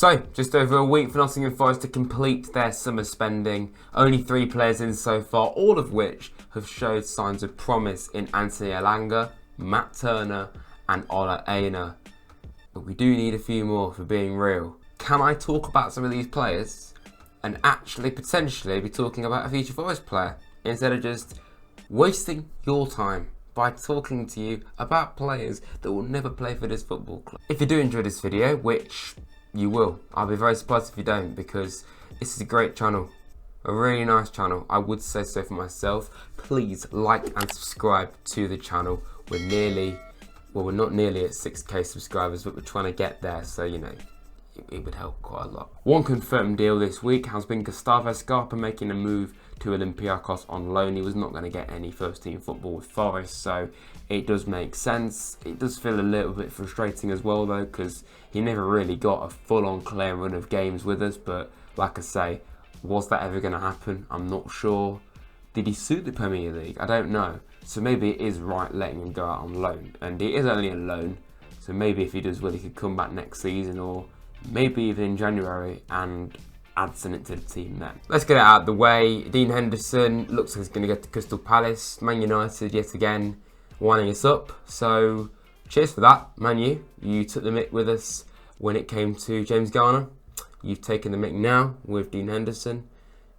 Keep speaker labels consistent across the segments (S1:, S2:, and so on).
S1: So, just over a week for Nottingham Forest to complete their summer spending. Only 3 players in so far, all of which have showed signs of promise in Anthony Elanga, Matt Turner and Ola Aina. But we do need a few more for being real. Can I talk about some of these players and actually potentially be talking about a future Forest player instead of just wasting your time by talking to you about players that will never play for this football club? If you do enjoy this video, which you will, I'll be very surprised if you don't, because this is a great channel, a really nice channel. I would say so for myself. Please like and subscribe to the channel. We're not nearly at 6k subscribers, but we're trying to get there, so you know, it would help quite a lot. One confirmed deal this week has been Gustavo Scarpa making a move to Olympiacos on loan. He was not going to get any first team football with Forest, so it does make sense. It does feel a little bit frustrating as well though, because he never really got a full-on clear run of games with us. But like I say, was that ever going to happen? I'm not sure. Did he suit the Premier League? I don't know. So maybe it is right letting him go out on loan, and he is only a loan, so maybe if he does well he could come back next season, or maybe even in January and add something to the team then. Let's get it out of the way. Dean Henderson looks like he's going to get to Crystal Palace. Man United yet again winding us up, so cheers for that, Man U. You took the mick with us when it came to James Garner. You've taken the mick now with Dean Henderson.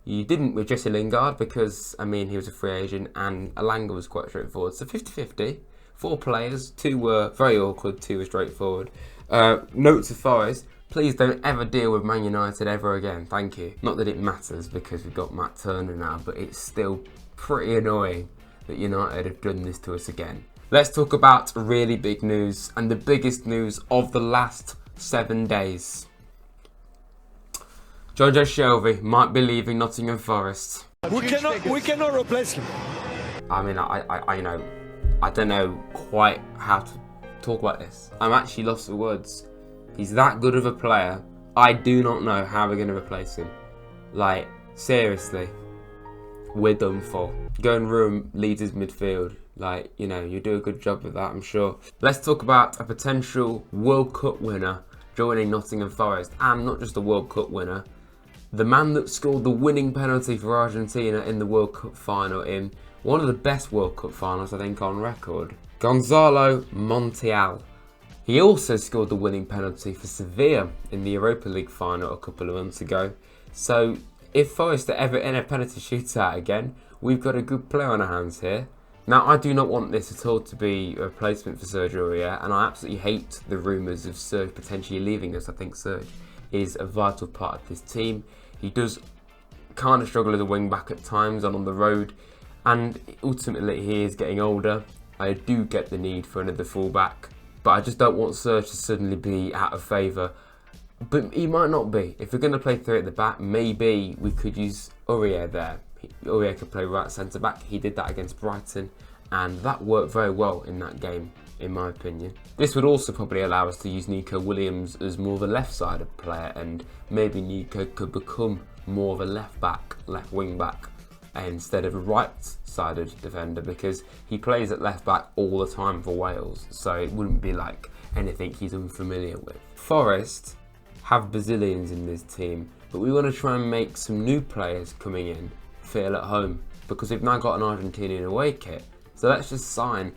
S1: You didn't with Jesse Lingard because, I mean, he was a free agent and Elanga was quite straightforward. So 50-50, 4 players, 2 were very awkward, 2 were straightforward. Note to Forest, please don't ever deal with Man United ever again, thank you. Not that it matters because we've got Matt Turner now, but it's still pretty annoying that United have done this to us again. Let's talk about really big news, and the biggest news of the last 7 days. Jojo Shelvey might be leaving Nottingham Forest.
S2: We cannot replace him.
S1: I mean, I don't know quite how to talk about this. I'm actually lost for words. He's that good of a player. I do not know how we're going to replace him. Like, seriously, we're done for. Go and ruin Leeds' midfield. Like, you know, you do a good job with that, I'm sure. Let's talk about a potential World Cup winner joining Nottingham Forest, and not just a World Cup winner. The man that scored the winning penalty for Argentina in the World Cup final, in one of the best World Cup finals I think on record, Gonzalo Montiel. He also scored the winning penalty for Sevilla in the Europa League final a couple of months ago. So if Forest are ever in a penalty shootout again, we've got a good player on our hands here. Now, I do not want this at all to be a replacement for Serge Aurier, and I absolutely hate the rumours of Serge potentially leaving us. I think Serge is a vital part of this team. He does kind of struggle as a wing back at times and on the road, and ultimately he is getting older. I do get the need for another fullback, but I just don't want Serge to suddenly be out of favour. But he might not be. If we're going to play 3 at the back, maybe we could use Aurier there. Aurier could play right centre back. He did that against Brighton, and that worked very well in that game, in my opinion. This would also probably allow us to use Nico Williams as more of a left-sided player, and maybe Nico could become more of a left back, left wing back, instead of a right-sided defender, because he plays at left back all the time for Wales, so it wouldn't be like anything he's unfamiliar with. Forest have Brazilians in this team, but we want to try and make some new players coming in feel at home, because we've now got an Argentinian away kit. So let's just sign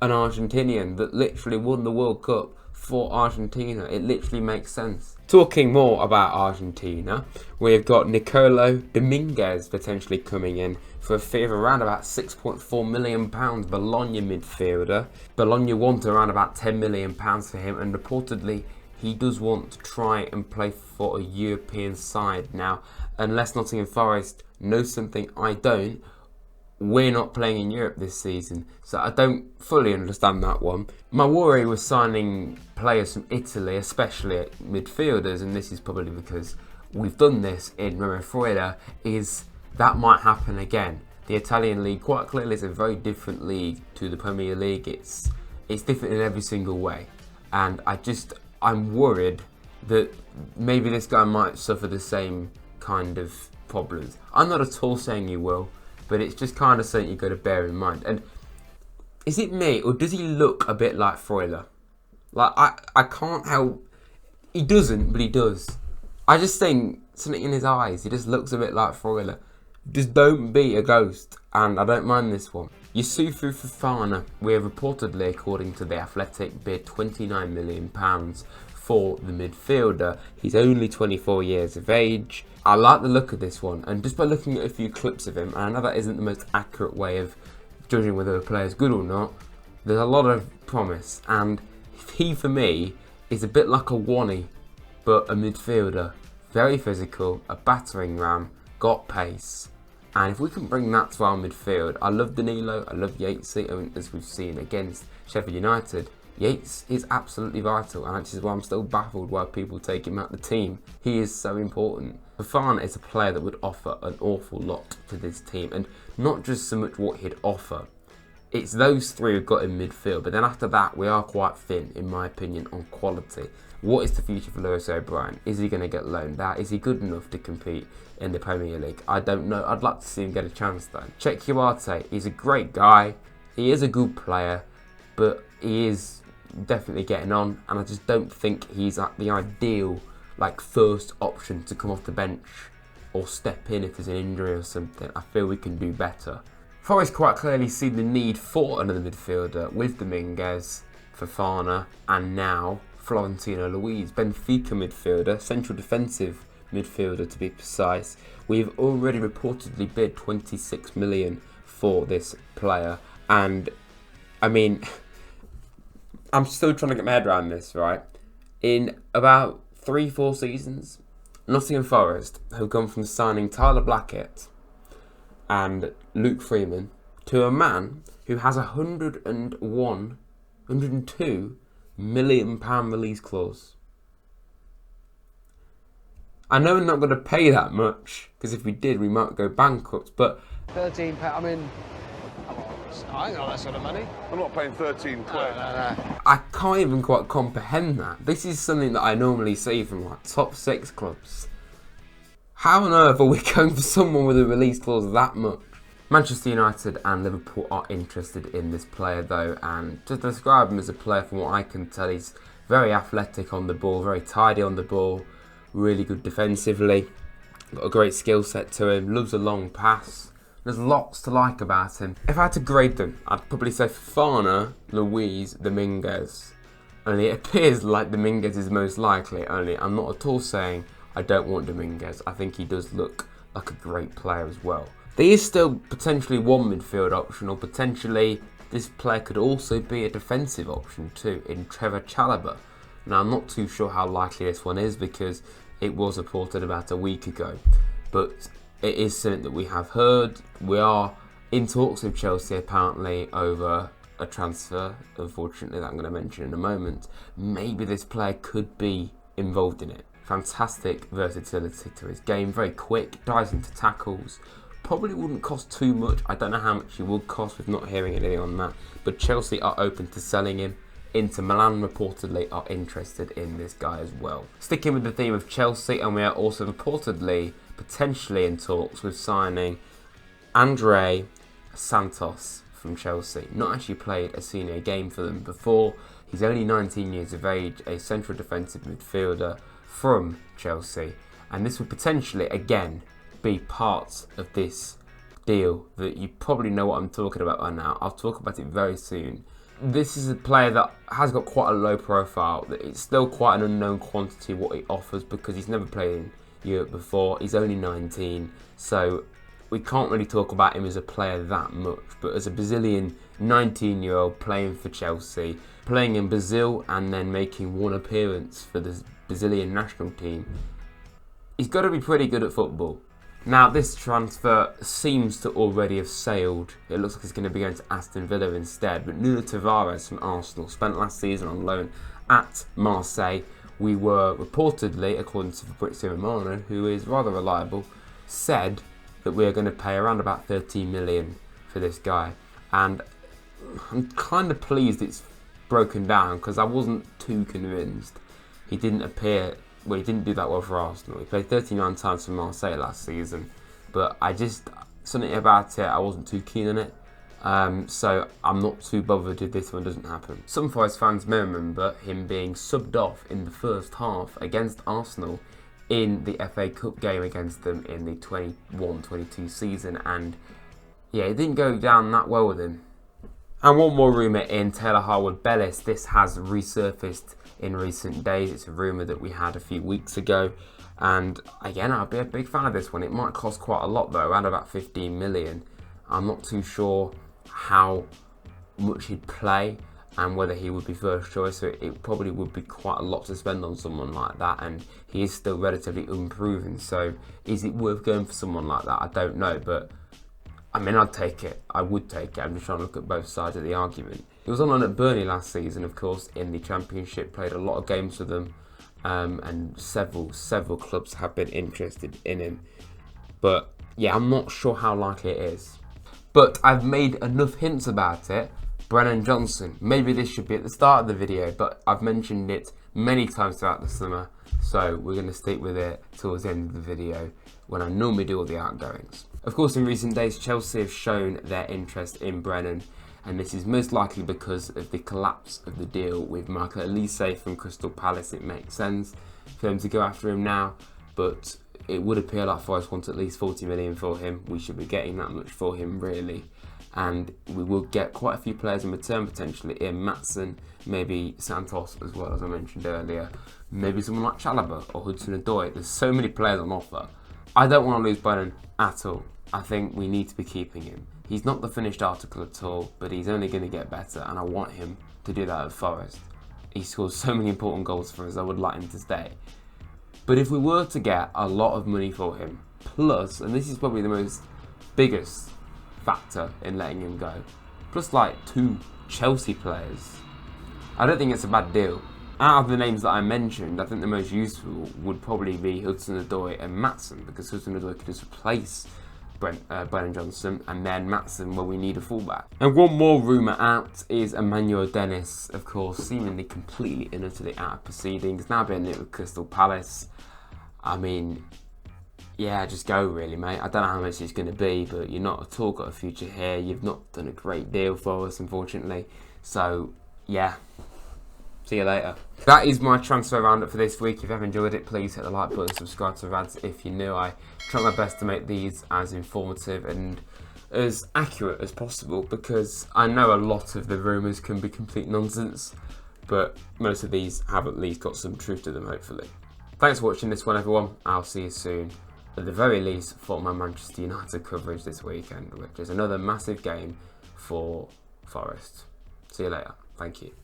S1: an Argentinian that literally won the World Cup for Argentina. It literally makes sense. Talking more about Argentina, we've got Nicolo Dominguez potentially coming in for a fee of around about £6.4 million, Bologna midfielder. Bologna want around about £10 million for him, and reportedly he does want to try and play for a European side. Now, unless Nottingham Forest knows something I don't, we're not playing in Europe this season, so I don't fully understand that one. My worry with signing players from Italy, especially at midfielders, and this is probably because we've done this in Rumours, is that might happen again. The Italian league quite clearly is a very different league to the Premier League. It's different in every single way, and I'm worried that maybe this guy might suffer the same kind of problems. I'm not at all saying he will, but it's just kind of something you've got to bear in mind. And is it me, or does he look a bit like Freuler? Like, I can't help... He doesn't, but he does. I just think something in his eyes, he just looks a bit like Froiler. Just don't be a ghost, and I don't mind this one. Yusufu Fofana, we have reportedly, according to The Athletic, bid £29 million for the midfielder. He's only 24 years of age. I like the look of this one, and just by looking at a few clips of him, and I know that isn't the most accurate way of judging whether a player's good or not, there's a lot of promise, and he, for me, is a bit like a Wani, but a midfielder. Very physical, a battering ram, got pace. And if we can bring that to our midfield, I love Danilo, I love Yatesy, as we've seen against Sheffield United. Yates is absolutely vital, and this is why I'm still baffled why people take him out the team. He is so important. Fofana is a player that would offer an awful lot to this team, and not just so much what he'd offer. It's those three we've got in midfield, but then after that we are quite thin, in my opinion, on quality. What is the future for Lewis O'Brien? Is he going to get loaned out? Is he good enough to compete in the Premier League? I don't know. I'd like to see him get a chance though. Check Duarte, he's a great guy. He is a good player, but he is definitely getting on, and I just don't think he's at the ideal first option to come off the bench or step in if there's an injury or something. I feel we can do better. Forest quite clearly see the need for another midfielder with Dominguez, Fofana, and now Florentino Luis, Benfica midfielder, central defensive midfielder to be precise. We've already reportedly bid 26 million for this player, and I mean, I'm still trying to get my head around this, right? In about 3-4 seasons, Nottingham Forest have gone from signing Tyler Blackett and Luke Freeman to a man who has £102 million release clause. I know we're not going to pay that much, because if we did, we might go bankrupt, but
S2: £13, I mean, I ain't got that sort of money.
S3: I'm not paying 13 quid.
S2: No.
S1: I can't even quite comprehend that. This is something that I normally see from top 6 clubs. How on earth are we going for someone with a release clause that much? Manchester United and Liverpool are interested in this player though, and to describe him as a player, from what I can tell, he's very athletic on the ball, very tidy on the ball, really good defensively, got a great skill set to him, loves a long pass. There's lots to like about him. If I had to grade them, I'd probably say Fofana, Luis, Dominguez. Only it appears like Dominguez is most likely, only I'm not at all saying I don't want Dominguez. I think he does look like a great player as well. There is still potentially one midfield option, or potentially this player could also be a defensive option too, in Trevor Chalobah. Now I'm not too sure how likely this one is, because it was reported about a week ago, but it is something that we have heard. We are in talks with Chelsea apparently over a transfer, unfortunately, that I'm going to mention in a moment. Maybe this player could be involved in it. Fantastic versatility to his game, very quick, dives into tackles. Probably wouldn't cost too much. I don't know how much he would cost with not hearing anything on that, but Chelsea are open to selling him. Inter Milan reportedly are interested in this guy as well. Sticking with the theme of Chelsea, and we are also reportedly potentially in talks with signing Andre Santos from Chelsea. Not actually played a senior game for them before. He's only 19 years of age, a central defensive midfielder from Chelsea, and this would potentially again be part of this deal that you probably know what I'm talking about by now. I'll talk about it very soon. This is a player that has got quite a low profile. It's still quite an unknown quantity what he offers, because he's never played in Europe before. He's only 19, so we can't really talk about him as a player that much. But as a Brazilian 19-year-old playing for Chelsea, playing in Brazil and then making one appearance for the Brazilian national team, he's got to be pretty good at football. Now, this transfer seems to already have sailed. It looks like it's going to be going to Aston Villa instead. But Nuno Tavares from Arsenal spent last season on loan at Marseille. We were reportedly, according to Fabrizio Romano, who is rather reliable, said that we are going to pay around about 13 million for this guy. And I'm kind of pleased it's broken down, because I wasn't too convinced. He didn't appear... Well, he didn't do that well for Arsenal. He played 39 times for Marseille last season, but something about it, I wasn't too keen on it. So I'm not too bothered if this one doesn't happen. Some Forest fans may remember him being subbed off in the first half against Arsenal in the FA Cup game against them in the 21-22 season, and yeah, it didn't go down that well with him. And one more rumour in, Taylor Harwood-Bellis. This has resurfaced in recent days. It's a rumour that we had a few weeks ago, and again, I'll be a big fan of this one. It might cost quite a lot though, around about 15 million. I'm not too sure how much he'd play and whether he would be first choice, so it probably would be quite a lot to spend on someone like that, and he is still relatively unproven, so is it worth going for someone like that? I don't know, but I mean, I'd take it. I would take it. I'm just trying to look at both sides of the argument. He was on loan at Burnley last season, of course, in the Championship, played a lot of games with them, and several clubs have been interested in him, but yeah, I'm not sure how likely it is. But I've made enough hints about it. Brennan Johnson. Maybe this should be at the start of the video, but I've mentioned it many times throughout the summer, so we're going to stick with it towards the end of the video when I normally do all the outgoings. Of course, in recent days, Chelsea have shown their interest in Brennan, and this is most likely because of the collapse of the deal with Michael Elise from Crystal Palace. It makes sense for them to go after him now, but it would appear like Forest want at least 40 million for him. We should be getting that much for him, really. And we will get quite a few players in return potentially. Ian Matson, maybe Santos as well, as I mentioned earlier. Maybe someone like Chalobah or Hudson-Odoi. There's so many players on offer. I don't want to lose Brennan at all. I think we need to be keeping him. He's not the finished article at all, but he's only going to get better, and I want him to do that at Forest. He scores so many important goals for us, I would like him to stay. But if we were to get a lot of money for him, plus, and this is probably the biggest factor in letting him go, plus like 2 Chelsea players, I don't think it's a bad deal. Out of the names that I mentioned, I think the most useful would probably be Hudson-Odoi and Matson, because Hudson-Odoi could just replace Brennan Johnson, and then Matson, well, we need a fullback. And one more rumour out is Emmanuel Dennis, of course, seemingly completely and utterly out of proceedings, now being linked with Crystal Palace. I mean, yeah, just go really, mate. I don't know how much it's going to be, but you're not at all got a future here. You've not done a great deal for us, unfortunately. So, yeah. See you later. That is my transfer roundup for this week. If you have enjoyed it, please hit the like button, subscribe to Rads if you're new. I try my best to make these as informative and as accurate as possible, because I know a lot of the rumours can be complete nonsense, but most of these have at least got some truth to them, hopefully. Thanks for watching this one, everyone. I'll see you soon. At the very least, for my Manchester United coverage this weekend, which is another massive game for Forest. See you later. Thank you.